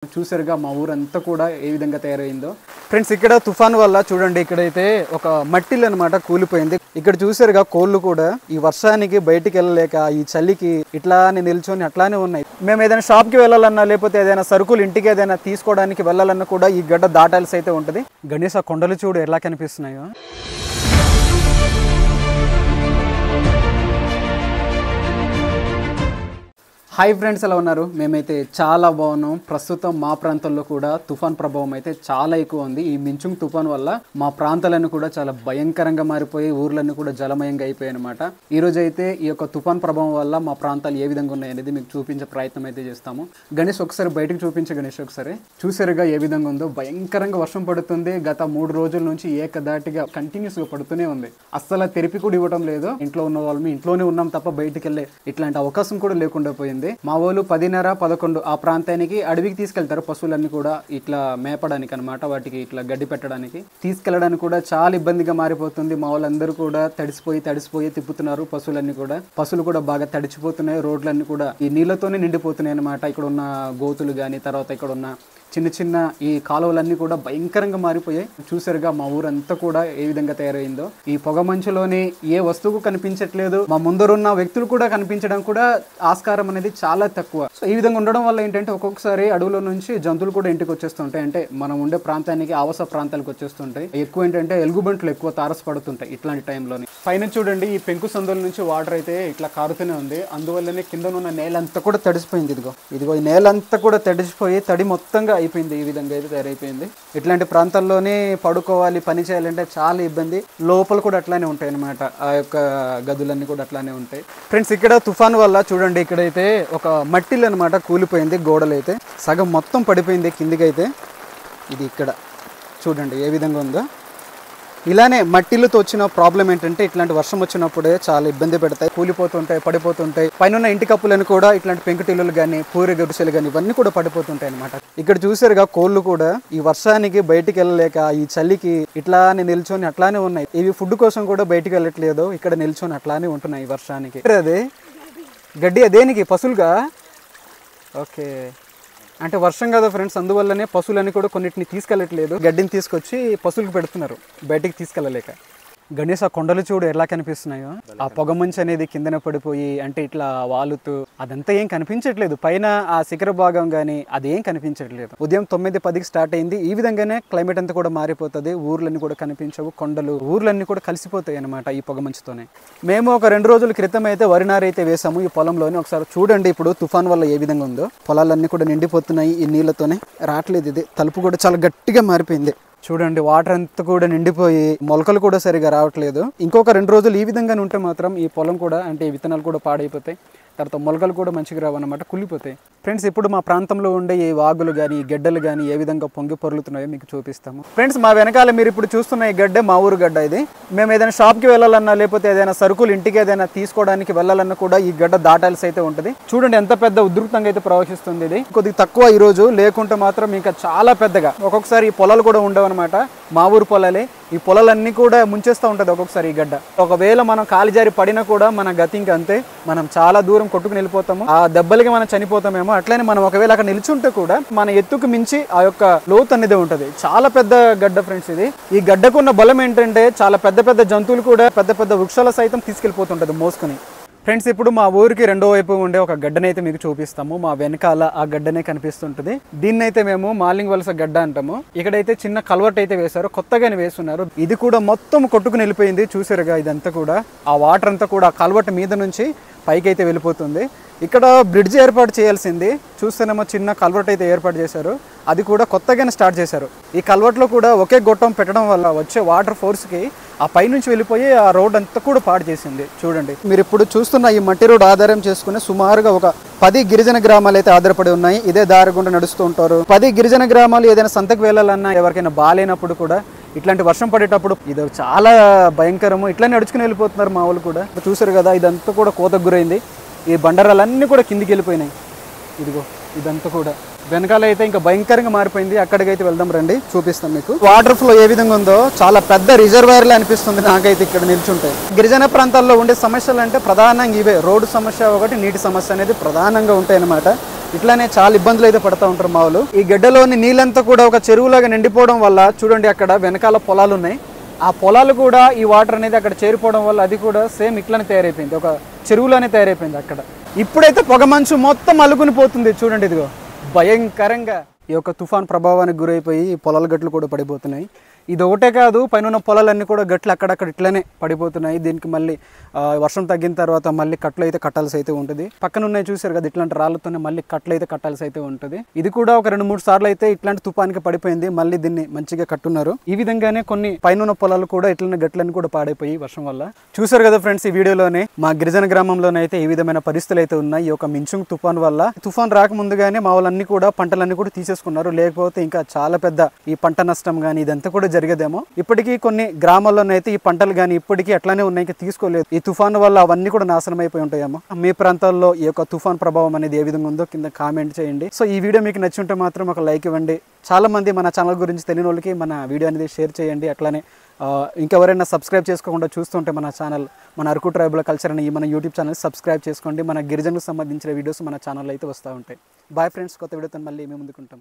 చూసారుగా మా ఊరంతా కూడా ఏ విధంగా తయారైందో ఫ్రెండ్స్. ఇక్కడ తుఫాన్ వల్ల చూడండి, ఇక్కడైతే ఒక మట్టిల్ అనమాట కూలిపోయింది. ఇక్కడ చూసారుగా కోళ్ళు కూడా ఈ వర్షానికి బయటికి వెళ్ళలేక ఈ చలికి ఇట్లానే నిల్చొని అట్లానే ఉన్నాయి. మేము ఏదైనా షాప్కి వెళ్ళాలన్నా లేకపోతే ఏదైనా సరుకులు ఇంటికి ఏదైనా తీసుకోవడానికి వెళ్ళాలన్నా కూడా ఈ గడ్డ దాటాల్సి అయితే ఉంటుంది. గణేష్ ఆ కొండలు చూడు ఎలా కనిపిస్తున్నాయో. హాయ్ ఫ్రెండ్స్, ఎలా ఉన్నారు? మేమైతే చాలా బాగున్నాం. ప్రస్తుతం మా ప్రాంతంలో కూడా తుఫాన్ ప్రభావం అయితే చాలా ఎక్కువ ఉంది. ఈ మించుంగ్ తుఫాన్ వల్ల మా ప్రాంతాలన్నీ కూడా చాలా భయంకరంగా మారిపోయి ఊర్లన్నీ కూడా జలమయంగా అయిపోయాయి అనమాట. ఈ రోజు అయితే ఈ యొక్క తుఫాన్ ప్రభావం వల్ల మా ప్రాంతాలు ఏ విధంగా ఉన్నాయి అనేది మీకు చూపించే ప్రయత్నం అయితే చేస్తాము. గణేష్ ఒకసారి బయటకు చూపించే. గణేష్ ఒకసారి చూసారుగా ఏ విధంగా ఉందో. భయంకరంగా వర్షం పడుతుంది. గత 3 రోజుల నుంచి ఏకదాటిగా కంటిన్యూస్ గా పడుతూనే ఉంది. అస్సలు తెరిపి కూడా ఇవ్వడం లేదు. ఇంట్లో ఉన్న వాళ్ళని ఇంట్లోనే ఉన్నాం తప్ప బయటికి వెళ్ళే ఇట్లాంటి అవకాశం కూడా లేకుండా పోయింది. మా వాళ్ళు 10:30-11 ఆ ప్రాంతానికి అడవికి తీసుకెళ్తారు. పశువులన్నీ కూడా ఇట్లా మేపడానికి అనమాట, వాటికి ఇట్లా గడ్డి పెట్టడానికి తీసుకెళ్లడానికి కూడా చాలా ఇబ్బందిగా మారిపోతుంది. మా వాళ్ళందరూ కూడా తడిసిపోయి తిప్పుతున్నారు. పశువులు కూడా బాగా తడిచిపోతున్నాయి. రోడ్లన్నీ కూడా ఈ నీళ్లతోనే నిండిపోతున్నాయి అనమాట. ఇక్కడ ఉన్న గోతులు గాని, తర్వాత ఇక్కడ ఉన్న చిన్న ఈ కాలువలన్నీ కూడా భయంకరంగా మారిపోయాయి. చూసారుగా మా ఊరంతా కూడా ఏ విధంగా తయారైందో. ఈ పొగ మంచులోని ఏ వస్తువు కనిపించట్లేదు. మా ముందరున్న వ్యక్తులు కూడా కనిపించడం కూడా ఆస్కారం అనేది చాలా తక్కువ. సో ఈ విధంగా ఉండడం వల్ల ఏంటంటే ఒక్కొక్కసారి అడవుల నుంచి జంతువులు కూడా ఇంటికి వచ్చేస్తుంటాయి. అంటే మనం ఉండే ప్రాంతానికి ఆవాస ప్రాంతాలకు వచ్చేస్తుంటాయి. ఎక్కువ ఏంటంటే ఎలుగుబంట్లు ఎక్కువ తారసపడుతుంటాయి ఇట్లాంటి టైంలోని. పైన చూడండి, ఈ పెంకు సందుల నుంచి వాటర్ అయితే ఇట్లా కారుతూనే ఉంది. అందువల్లనే కింద ఉన్న నేల అంతా కూడా తడిసిపోయింది. ఇదిగో ఈ నేల అంతా కూడా తడిసిపోయి తడి మొత్తంగా అయిపోయింది. ఈ విధంగా అయితే తయారైపోయింది. ఇట్లాంటి ప్రాంతాల్లోనే పడుకోవాలి, పని చేయాలంటే చాలా ఇబ్బంది. లోపల కూడా అట్లానే ఉంటాయి అనమాట. ఆ యొక్క గదులన్నీ కూడా అట్లానే ఉంటాయి. ఫ్రెండ్స్, ఇక్కడ తుఫాన్ వల్ల చూడండి, ఇక్కడైతే ఒక మట్టిల్ అనమాట కూలిపోయింది. గోడలు అయితే సగం మొత్తం పడిపోయింది కిందికి అయితే. ఇది ఇక్కడ చూడండి ఏ విధంగా ఉందో. ఇలానే మట్టిలతో వచ్చిన ప్రాబ్లం ఏంటంటే ఇట్లాంటి వర్షం వచ్చినప్పుడే చాలా ఇబ్బంది పెడతాయి. కూలిపోతుంటాయి, పడిపోతుంటాయి. పైన ఇంటి కప్పులను కూడా ఇట్లాంటి పెంకుటిల్లులు కానీ, పూరి గుడిసెలు కానీ ఇవన్నీ కూడా పడిపోతుంటాయి అనమాట. ఇక్కడ చూసారుగా కోళ్ళు కూడా ఈ వర్షానికి బయటికి వెళ్ళలేక ఈ చలికి ఇట్లానే నిల్చొని అట్లానే ఉన్నాయి. ఇవి ఫుడ్ కోసం కూడా బయటికి వెళ్ళట్లేదు. ఇక్కడ నిల్చొని అట్లానే ఉంటున్నాయి ఈ వర్షానికి. అదే గడ్డి అదేనికి పశువులుగా. ఓకే, అంటే వర్షం కదా ఫ్రెండ్స్, అందువల్లనే పశువులని కూడా కొన్నిటిని తీసుకెళ్ళట్లేదు. గడ్డిని తీసుకొచ్చి పశువులకు పెడుతున్నారు బయటికి తీసుకెళ్ళలేక. గణేష్ ఆ కొండలు చూడు ఎలా కనిపిస్తున్నాయో. ఆ పొగ మంచు అనేది కిందన పడిపోయి అంటే ఇట్లా వాలుతూ అదంతా ఏం కనిపించట్లేదు. పైన ఆ శిఖర భాగం కానీ అదేం కనిపించట్లేదు. ఉదయం 9-10కి స్టార్ట్ అయింది. ఈ విధంగానే క్లైమేట్ అంతా కూడా మారిపోతుంది. ఊర్లన్నీ కూడా కనిపించవు. కొండలు ఊర్లన్నీ కూడా కలిసిపోతాయి అనమాట ఈ పొగ మంచుతోనే. మేము ఒక 2 రోజుల క్రితం అయితే వరి నారు అయితే వేసాము ఈ పొలంలోనే. ఒకసారి చూడండి ఇప్పుడు తుఫాన్ వల్ల ఏ విధంగా ఉందో. పొలాలన్నీ కూడా నిండిపోతున్నాయి ఈ నీళ్లతోనే. రావట్లేదు, ఇది తలుపు కూడా చాలా గట్టిగా మారిపోయింది. చూడండి, వాటర్ అంతా కూడా నిండిపోయి మొలకలు కూడా సరిగా రావట్లేదు. ఇంకొక 2 రోజులు ఈ విధంగానే ఉంటే మాత్రం ఈ పొలం కూడా అంటే ఈ విత్తనాలు కూడా పాడైపోతాయి. తర్వాత మొలకలు కూడా మంచిగా రావన్నమాట, కుళ్ళిపోతాయి. ఫ్రెండ్స్, ఇప్పుడు మా ప్రాంతంలో ఉండే ఈ వాగులు కానీ ఈ గడ్డలు కానీ ఏ విధంగా పొంగి పొర్లుతున్నాయో మీకు చూపిస్తాము. ఫ్రెండ్స్, మా వెనకాల మీరు ఇప్పుడు చూస్తున్న ఈ గడ్డ మా ఊరు గడ్డ. ఇది మేము ఏదైనా షాప్కి వెళ్ళాలన్నా లేకపోతే ఏదైనా సరుకులు ఇంటికి ఏదైనా తీసుకోవడానికి వెళ్ళాలన్నా కూడా ఈ గడ్డ దాటాల్సి అయితే ఉంటుంది. చూడండి ఎంత పెద్ద ఉధృతంగా అయితే ప్రవహిస్తుంది. ఇది కొద్దిగా తక్కువ ఈ రోజు, లేకుంటే మాత్రం ఇంకా చాలా పెద్దగా. ఒక్కొక్కసారి ఈ పొలాలు కూడా ఉండవన్నమాట. మా ఊరు పొలాలే. ఈ పొలాలన్నీ కూడా ముంచేస్తూ ఉంటుంది ఒక్కొక్కసారి ఈ గడ్డ. ఒకవేళ మనం కాలి జారి పడినా కూడా మన గతి ఇంకా అంతే. మనం చాలా దూరం కొట్టుకుని వెళ్ళిపోతాము. ఆ దెబ్బలకి మనం చనిపోతామేమో. అట్లనే మనం ఒకవేళ అక్కడ నిల్చుంటే కూడా మన ఎత్తుకు మించి ఆ యొక్క లోతు అనేది ఉంటుంది. చాలా పెద్ద గడ్డ ఫ్రెండ్స్ ఇది. ఈ గడ్డకున్న బలం ఏంటంటే చాలా పెద్ద జంతువులు కూడా పెద్ద వృక్షాల సైతం తీసుకెళ్లిపోతుంటది మోసుకుని. ఫ్రెండ్స్, ఇప్పుడు మా ఊరికి రెండో వైపు ఉండే ఒక గడ్డనైతే మీకు చూపిస్తాము. మా వెనకాల ఆ గడ్డనే కనిపిస్తుంటది. దీన్నైతే మేము మాలింగ్ వలస గడ్డ అంటాము. ఇక్కడైతే చిన్న కల్వర్ట్ అయితే వేశారు, కొత్తగానే వేస్తున్నారు. ఇది కూడా మొత్తం కొట్టుకుని వెళ్ళిపోయింది. చూసారుగా ఇదంతా కూడా ఆ వాటర్ అంతా కూడా కల్వర్ట్ మీద నుంచి పైకి అయితే వెళ్ళిపోతుంది. ఇక్కడ బ్రిడ్జ్ ఏర్పాటు చేయాల్సింది. చూస్తేనేమో చిన్న కల్వర్ట్ అయితే ఏర్పాటు చేశారు. అది కూడా కొత్తగానే స్టార్ట్ చేశారు. ఈ కల్వర్ట్లో కూడా ఒకే గొట్టం పెట్టడం వల్ల వచ్చే వాటర్ ఫోర్స్కి ఆ పైనుంచి వెళ్ళిపోయి ఆ రోడ్ అంతా కూడా పాడు చేసింది. చూడండి, మీరు ఇప్పుడు చూస్తున్న ఈ మట్టి రోడ్ ఆధారం చేసుకుని సుమారుగా ఒక 10 గిరిజన గ్రామాలు అయితే ఆధారపడి ఉన్నాయి. ఇదే దారి గుండా నడుస్తూ ఉంటారు. 10 గిరిజన గ్రామాలు ఏదైనా సంతకు వెళ్ళాలన్నా, ఎవరికైనా బాగాలేనప్పుడు కూడా ఇట్లాంటి వర్షం పడేటప్పుడు ఇది చాలా భయంకరము. ఇట్లానే నడుచుకుని వెళ్ళిపోతున్నారు మా వాళ్ళు కూడా. చూసారు కదా, ఇదంతా కూడా కోతకు గురైంది. ఈ బండరాలన్నీ కూడా కిందికి వెళ్ళిపోయినాయి. ఇదిగో ఇదంతా కూడా వెనకాల అయితే ఇంకా భయంకరంగా మారిపోయింది. అక్కడికైతే వెళ్దాం రండి, చూపిస్తాం మీకు. వాటర్ ఫ్లో ఏ విధంగా ఉందో చాలా పెద్ద రిజర్వాయర్లా అనిపిస్తుంది నాకైతే ఇక్కడ నిల్చుంటే. గిరిజన ప్రాంతాల్లో ఉండే సమస్యలు అంటే ప్రధానంగా ఇవే. రోడ్డు సమస్య ఒకటి, నీటి సమస్య అనేది ప్రధానంగా ఉంటాయి అన్నమాట. ఇట్లానే చాలా ఇబ్బందులు అయితే పడతా ఉంటారు మా వాళ్ళు. ఈ గడ్డలోని నీళ్ళంతా కూడా ఒక చెరువులాగా నిండిపోవడం వల్ల చూడండి అక్కడ వెనకాల పొలాలు ఉన్నాయి. ఆ పొలాలు కూడా ఈ వాటర్ అనేది అక్కడ చేరిపోవడం వల్ల అది కూడా సేమ్ ఇట్లానే తయారైపోయింది, ఒక చెరువులోనే తయారైపోయింది అక్కడ. ఇప్పుడైతే పొగ మంచు మొత్తం అలుగుని పోతుంది చూడండి, ఇదిగో భయంకరంగా. ఈ యొక్క తుఫాన్ ప్రభావానికి గురైపోయి పొలాల గట్లు కూడా పడిపోతున్నాయి. ఇది ఒకటే కాదు, పైన ఉన్న పొలాలన్నీ కూడా గట్లు అక్కడక్కడ ఇట్లనే పడిపోతున్నాయి. దీనికి మళ్ళీ వర్షం తగ్గిన తర్వాత మళ్ళీ కట్లు అయితే కట్టాల్సి అయితే ఉంటుంది. పక్కన ఉన్నాయి చూసారు కదా, ఇట్లాంటి రాళ్ళతోనే మళ్ళీ కట్లు అయితే కట్టాల్సి అయితే ఉంటుంది. ఇది కూడా ఒక 2-3 సార్లు అయితే ఇట్లాంటి తుఫానికి పడిపోయింది, మళ్ళీ దీన్ని మంచిగా కట్టున్నారు. ఈ విధంగానే కొన్ని పైన ఉన్న పొలాలు కూడా ఇట్లనే గట్లన్నీ కూడా పాడైపోయి వర్షం వల్ల. చూసారు కదా ఫ్రెండ్స్, ఈ వీడియోలోనే మా గిరిజన గ్రామంలోనైతే ఈ విధమైన పరిస్థితులు అయితే ఉన్నాయి ఈ యొక్క మించుంగ్ తుఫాన్ వల్ల. తుఫాన్ రాకముందుగానే మా వాళ్ళన్నీ కూడా పంటలన్నీ కూడా తీసేసుకున్నారు, లేకపోతే ఇంకా చాలా పెద్ద ఈ పంట నష్టం కానీ ఇదంతా కూడా జరిగేదేమో. ఇప్పటికీ కొన్ని గ్రామాల్లోనైతే ఈ పంటలు కానీ ఇప్పటికీ అట్లానే ఉన్నాయి, ఇంకా తీసుకోలేదు. ఈ తుఫాన్ వల్ల అవన్నీ కూడా నాశనం అయిపోయి ఉంటాయేమో. మీ ప్రాంతాల్లో ఈ యొక్క తుఫాన్ ప్రభావం అనేది ఏ విధంగా ఉందో కింద కామెంట్ చేయండి. సో ఈ వీడియో మీకు నచ్చుంటే మాత్రం ఒక లైక్ ఇవ్వండి. చాలా మంది మన ఛానల్ గురించి తెలియని వాళ్ళకి మన వీడియో అనేది షేర్ చేయండి. అట్లానే ఇంకెవరైనా సబ్స్క్రైబ్ చేసుకోకుండా చూస్తుంటే మన ఛానల్, మన అరకు ట్రైబల్ కల్చర్ అని మన యూట్యూబ్ ఛానల్ సబ్స్క్రైబ్ చేసుకోండి. మన గిరిజనులకు సంబంధించిన వీడియోస్ మన ఛానల్లో అయితే వస్తూ ఉంటాయి. బాయ్ ఫ్రెండ్స్, కొత్త వీడియోతో మళ్ళీ మేము ముందుకుంటాం.